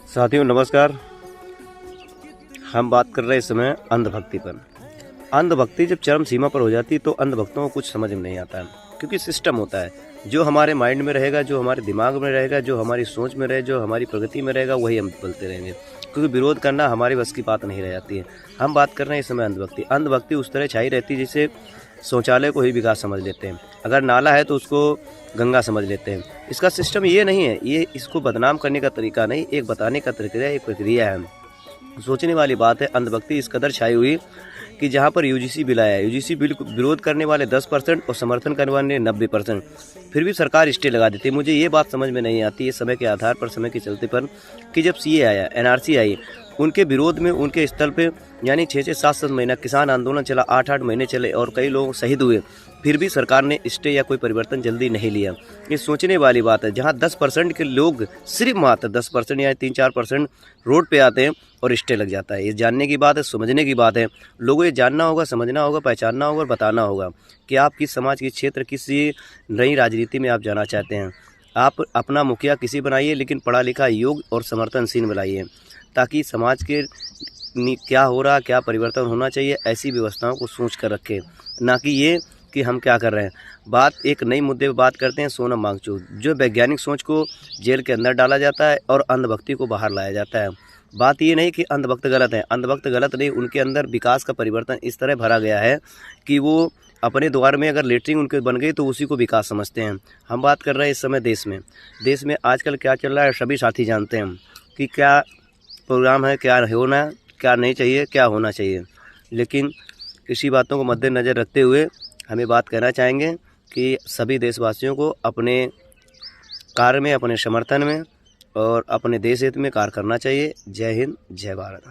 साथियों नमस्कार। हम बात कर रहे हैं इस समय अंधभक्ति पर। अंधभक्ति जब चरम सीमा पर हो जाती है तो अंधभक्तों को कुछ समझ में नहीं आता है, क्योंकि सिस्टम होता है जो हमारे माइंड में रहेगा, जो हमारे दिमाग में रहेगा, जो हमारी सोच में रहे, जो हमारी प्रगति में रहेगा, वही हम बोलते रहेंगे, क्योंकि विरोध करना हमारी बस की बात नहीं रह जाती है। हम बात कर रहे हैं इस समय अंधभक्ति। अंधभक्ति उस तरह छाई रहती है जैसे शौचालय को ही विकास समझ लेते हैं, अगर नाला है तो उसको गंगा समझ लेते हैं। इसका सिस्टम ये नहीं है, ये इसको बदनाम करने का तरीका नहीं, एक बताने का तरीका, एक प्रक्रिया है। सोचने वाली बात है, अंधभक्ति इस कदर छाई हुई कि जहाँ पर यूजीसी बिल आया है, यूजीसी बिल को विरोध करने वाले 10% और समर्थन करने वाले 90%, फिर भी सरकार स्टे लगा देती है। मुझे ये बात समझ में नहीं आती है समय के आधार पर, समय के चलते पर, कि जब सीए आया, एनआरसी आई, उनके विरोध में उनके स्थल पे यानी 6-6, 7-7 महीना किसान आंदोलन चला, 8-8 महीने चले और कई लोग शहीद हुए, फिर भी सरकार ने स्टे या कोई परिवर्तन जल्दी नहीं लिया। ये सोचने वाली बात है। जहाँ 10% के लोग, सिर्फ मात्र 10% या 3-4% रोड पे आते हैं और स्टे लग जाता है। ये जानने की बात है, समझने की बात है। लोगों ये जानना होगा, समझना होगा, पहचानना होगा और बताना होगा कि आप किस समाज, किस क्षेत्र, किसी नई राजनीति में आप जाना चाहते हैं। आप अपना मुखिया किसी बनाइए, लेकिन पढ़ा लिखा, योग्य और समर्थनशील बनाइए, ताकि समाज के क्या हो रहा, क्या परिवर्तन होना चाहिए, ऐसी व्यवस्थाओं को सोच कर रखें, ना कि ये कि हम क्या कर रहे हैं। बात एक नई मुद्दे पर बात करते हैं, सोनम वांगचुक। जो वैज्ञानिक सोच को जेल के अंदर डाला जाता है और अंधभक्ति को बाहर लाया जाता है। बात ये नहीं कि अंधभक्त गलत है, अंधभक्त गलत नहीं, उनके अंदर विकास का परिवर्तन इस तरह भरा गया है कि वो अपने द्वार में अगर लेटरिन उनके बन गई तो उसी को विकास समझते हैं। हम बात कर रहे हैं इस समय देश में आजकल क्या चल रहा है, सभी साथी जानते हैं कि क्या प्रोग्राम है, क्या होना है, क्या नहीं चाहिए, क्या होना चाहिए। लेकिन इसी बातों को मद्देनज़र रखते हुए हमें बात कहना चाहेंगे कि सभी देशवासियों को अपने कार्य में, अपने समर्थन में और अपने देश हित में कार्य करना चाहिए। जय हिंद, जय भारत।